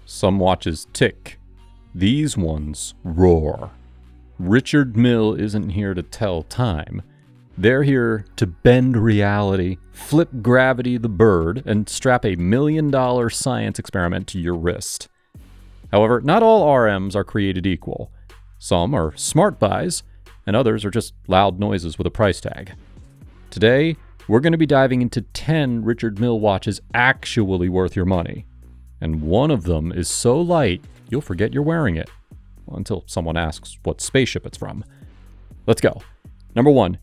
Some watches tick. These ones roar. Richard Mille isn't here to tell time. They're here to bend reality, flip gravity the bird, and strap a $1 million science experiment to your wrist. However, not all RMs are created equal. Some are smart buys, and others are just loud noises with a price tag. Today, we're going to be diving into 10 Richard Mille watches actually worth your money. And one of them is so light, you'll forget you're wearing it. Well, until someone asks what spaceship it's from. Let's go. Number 1.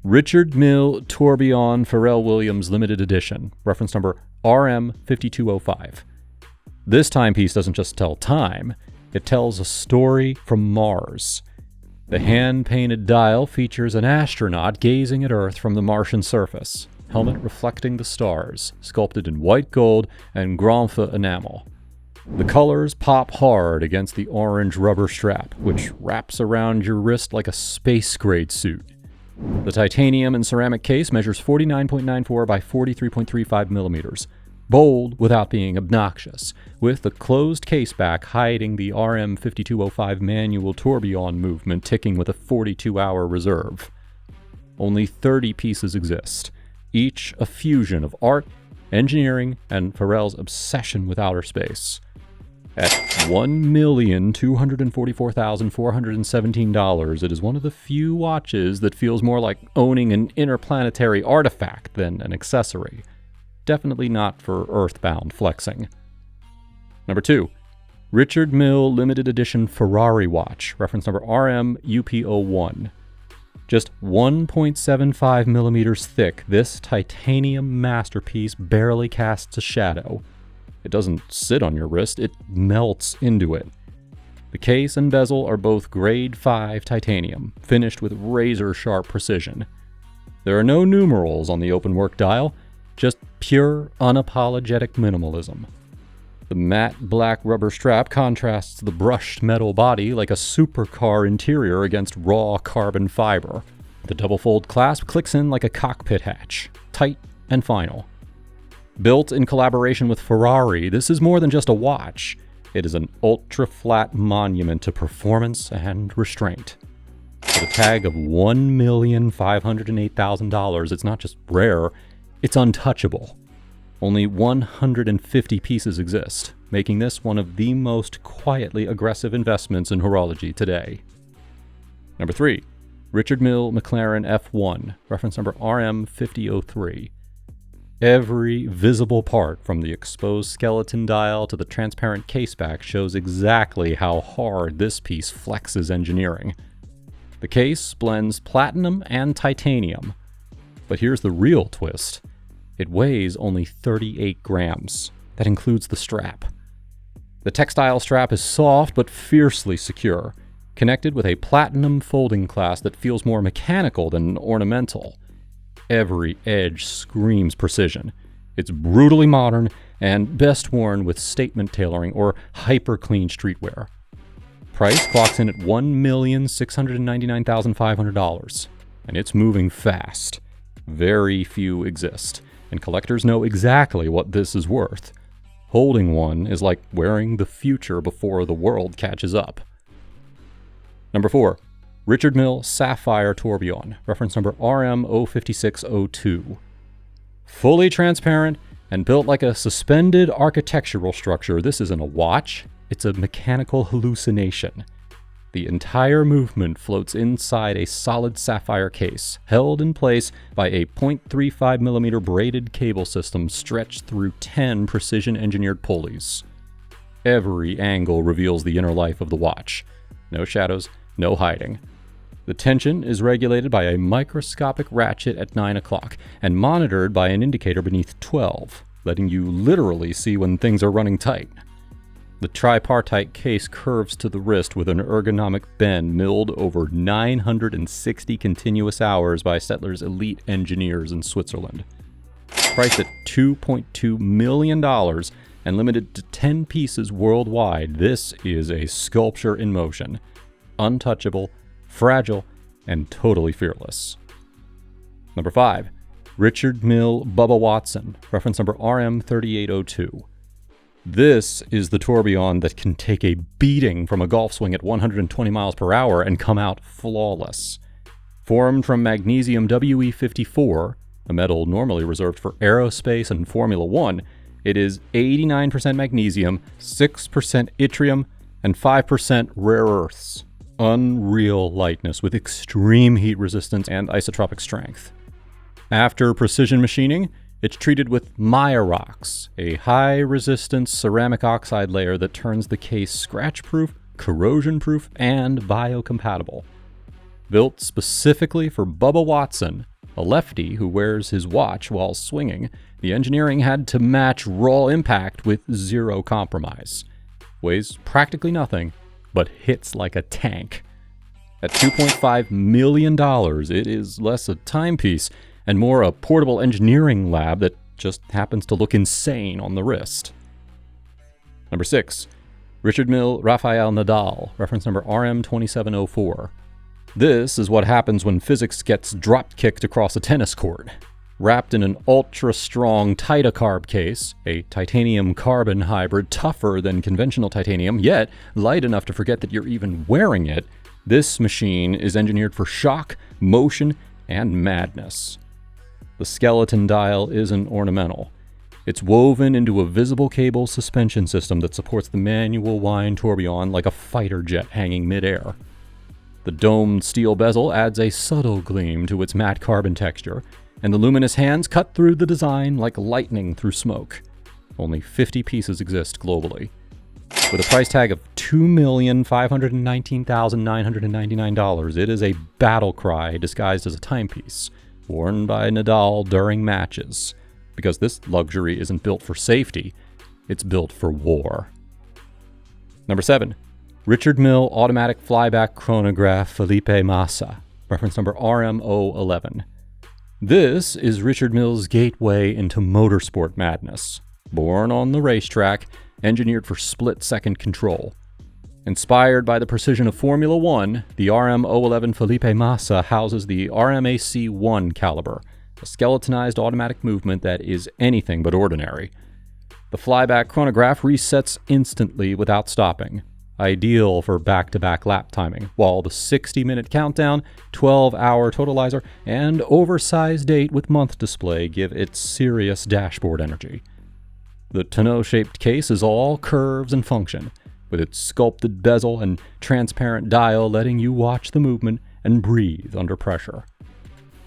Richard Mille Tourbillon Pharrell Williams Limited Edition, reference number RM5205. This timepiece doesn't just tell time, it tells a story from Mars. The hand-painted dial features an astronaut gazing at Earth from the Martian surface, helmet reflecting the stars, sculpted in white gold and grand feu enamel. The colors pop hard against the orange rubber strap, which wraps around your wrist like a space-grade suit. The titanium and ceramic case measures 49.94 by 43.35 millimeters, bold without being obnoxious, with the closed case back hiding the RM5205 manual tourbillon movement ticking with a 42-hour reserve. Only 30 pieces exist, each a fusion of art, engineering, and Pharrell's obsession with outer space. At $1,244,417, it is one of the few watches that feels more like owning an interplanetary artifact than an accessory. Definitely not for earthbound flexing. Number 2. Richard Mille Limited Edition Ferrari watch, reference number RMUP01. Just 1.75 millimeters thick, this titanium masterpiece barely casts a shadow. It doesn't sit on your wrist, it melts into it. The case and bezel are both grade 5 titanium, finished with razor-sharp precision. There are no numerals on the openwork dial, just pure, unapologetic minimalism. The matte black rubber strap contrasts the brushed metal body like a supercar interior against raw carbon fiber. The double-fold clasp clicks in like a cockpit hatch, tight and final. Built in collaboration with Ferrari, this is more than just a watch. It is an ultra-flat monument to performance and restraint. With a tag of $1,508,000, it's not just rare, it's untouchable. Only 150 pieces exist, making this one of the most quietly aggressive investments in horology today. Number 3. Richard Mille McLaren F1, reference number RM5003. Every visible part, from the exposed skeleton dial to the transparent caseback, shows exactly how hard this piece flexes engineering. The case blends platinum and titanium. But here's the real twist. It weighs only 38 grams. That includes the strap. The textile strap is soft but fiercely secure, connected with a platinum folding clasp that feels more mechanical than ornamental. Every edge screams precision. It's brutally modern and best worn with statement tailoring or hyper-clean streetwear. Price clocks in at $1,699,500, and it's moving fast. Very few exist, and collectors know exactly what this is worth. Holding one is like wearing the future before the world catches up. Number 4. Richard Mille Sapphire Tourbillon, reference number RM05602. Fully transparent and built like a suspended architectural structure, this isn't a watch, it's a mechanical hallucination. The entire movement floats inside a solid sapphire case, held in place by a 0.35mm braided cable system stretched through 10 precision-engineered pulleys. Every angle reveals the inner life of the watch. No shadows, no hiding. The tension is regulated by a microscopic ratchet at 9 o'clock and monitored by an indicator beneath 12, letting you literally see when things are running tight. The tripartite case curves to the wrist with an ergonomic bend milled over 960 continuous hours by Stettler's elite engineers in Switzerland. Priced at $2.2 million and limited to 10 pieces worldwide, this is a sculpture in motion. Untouchable, fragile, and totally fearless. Number 5. Richard Mille Bubba Watson, reference number RM3802. This is the tourbillon that can take a beating from a golf swing at 120 miles per hour and come out flawless. Formed from magnesium WE54, a metal normally reserved for aerospace and Formula 1, it is 89% magnesium, 6% yttrium, and 5% rare earths. Unreal lightness with extreme heat resistance and isotropic strength. After precision machining, it's treated with Rocks, a high-resistance ceramic oxide layer that turns the case scratch-proof, corrosion-proof, and biocompatible. Built specifically for Bubba Watson, a lefty who wears his watch while swinging, the engineering had to match raw impact with zero compromise. Weighs practically nothing, but hits like a tank. At $2.5 million, it is less a timepiece and more a portable engineering lab that just happens to look insane on the wrist. Number 6. Richard Mille Rafael Nadal, reference number RM2704. This is what happens when physics gets drop-kicked across a tennis court. Wrapped in an ultra-strong Titacarb case, a titanium-carbon hybrid tougher than conventional titanium, yet light enough to forget that you're even wearing it, this machine is engineered for shock, motion, and madness. The skeleton dial isn't ornamental. It's woven into a visible cable suspension system that supports the manual wind tourbillon like a fighter jet hanging midair. The domed steel bezel adds a subtle gleam to its matte carbon texture, and the luminous hands cut through the design like lightning through smoke. Only 50 pieces exist globally. With a price tag of $2,519,999, it is a battle cry disguised as a timepiece, worn by Nadal during matches. Because this luxury isn't built for safety, it's built for war. Number 7. Richard Mille Automatic Flyback Chronograph Felipe Massa, reference number RM011. This is Richard Mille's gateway into motorsport madness. Born on the racetrack, engineered for split-second control. Inspired by the precision of Formula 1, the RM011 Felipe Massa houses the RMAC-1 caliber, a skeletonized automatic movement that is anything but ordinary. The flyback chronograph resets instantly without stopping, ideal for back-to-back lap timing, while the 60-minute countdown, 12-hour totalizer, and oversized date with month display give it serious dashboard energy. The tonneau-shaped case is all curves and function, with its sculpted bezel and transparent dial letting you watch the movement and breathe under pressure.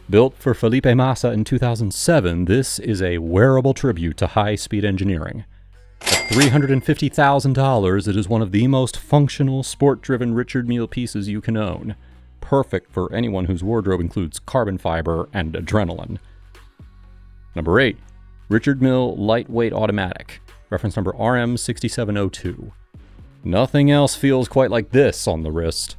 Built for Felipe Massa in 2007, this is a wearable tribute to high-speed engineering. At $350,000, it is one of the most functional, sport-driven Richard Mille pieces you can own. Perfect for anyone whose wardrobe includes carbon fiber and adrenaline. Number 8. Richard Mille Lightweight Automatic, reference number RM6702. Nothing else feels quite like this on the wrist.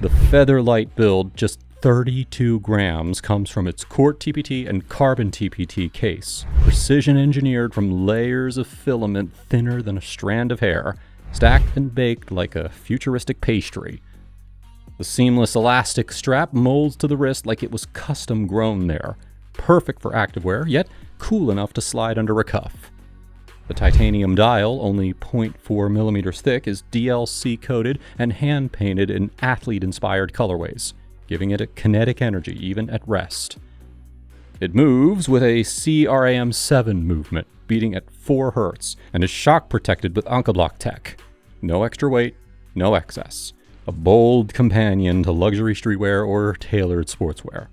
The Featherlight build, just 32 grams, comes from its Quart TPT and Carbon TPT case, precision engineered from layers of filament thinner than a strand of hair, stacked and baked like a futuristic pastry. The seamless elastic strap molds to the wrist like it was custom grown there, perfect for activewear, yet cool enough to slide under a cuff. The titanium dial, only 0.4 millimeters thick, is DLC coated and hand painted in athlete-inspired colorways, giving it a kinetic energy even at rest. It moves with a CRAM7 movement, beating at 4 Hz, and is shock protected with Anchor-Block tech. No extra weight, no excess. A bold companion to luxury streetwear or tailored sportswear.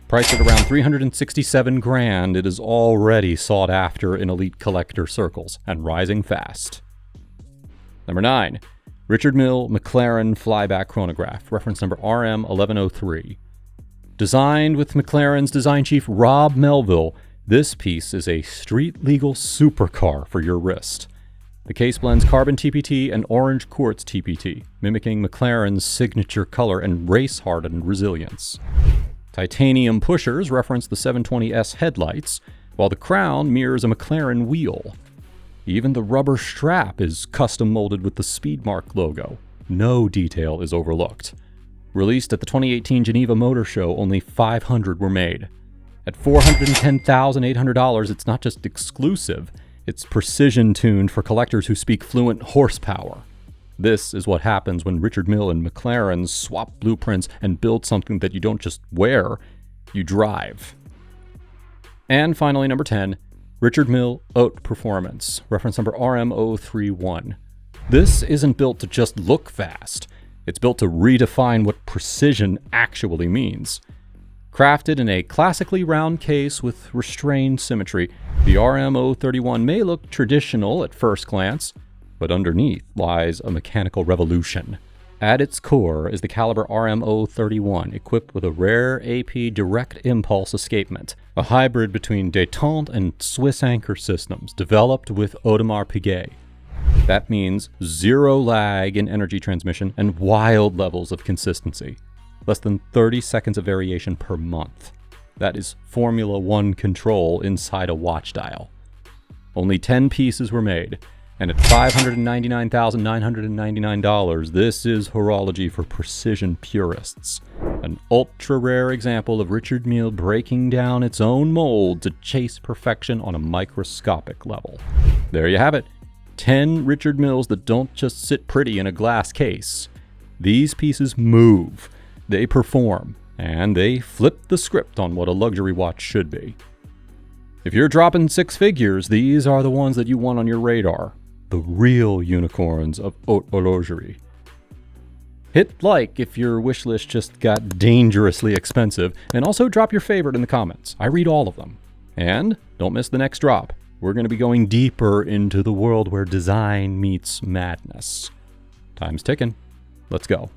Priced at around $367,000, it is already sought after in elite collector circles, and rising fast. Number 9. Richard Mille McLaren Flyback Chronograph, reference number RM1103. Designed with McLaren's design chief Rob Melville, this piece is a street-legal supercar for your wrist. The case blends carbon TPT and orange quartz TPT, mimicking McLaren's signature color and race-hardened resilience. Titanium pushers reference the 720S headlights, while the crown mirrors a McLaren wheel. Even the rubber strap is custom molded with the Speedmark logo. No detail is overlooked. Released at the 2018 Geneva Motor Show, only 500 were made. At $410,800, it's not just exclusive, It's precision tuned for collectors who speak fluent horsepower. This is what happens when Richard Mille and McLaren swap blueprints and build something that you don't just wear, you drive. And finally, number 10, Richard Mille Haute Performance, reference number RM031. This isn't built to just look fast. It's built to redefine what precision actually means. Crafted in a classically round case with restrained symmetry, the RM031 may look traditional at first glance, but underneath lies a mechanical revolution. At its core is the caliber RM031, equipped with a rare AP direct impulse escapement, a hybrid between détente and Swiss anchor systems developed with Audemars Piguet. That means zero lag in energy transmission and wild levels of consistency. Less than 30 seconds of variation per month. That is Formula One control inside a watch dial. Only 10 pieces were made, and at $599,999, this is horology for precision purists. An ultra-rare example of Richard Mille breaking down its own mold to chase perfection on a microscopic level. There you have it. 10 Richard Milles that don't just sit pretty in a glass case. These pieces move, they perform, and they flip the script on what a luxury watch should be. If you're dropping six figures, these are the ones that you want on your radar. The real unicorns of haute horlogerie. Hit like if your wish list just got dangerously expensive, and also drop your favorite in the comments. I read all of them. And don't miss the next drop. We're going to be going deeper into the world where design meets madness. Time's ticking. Let's go.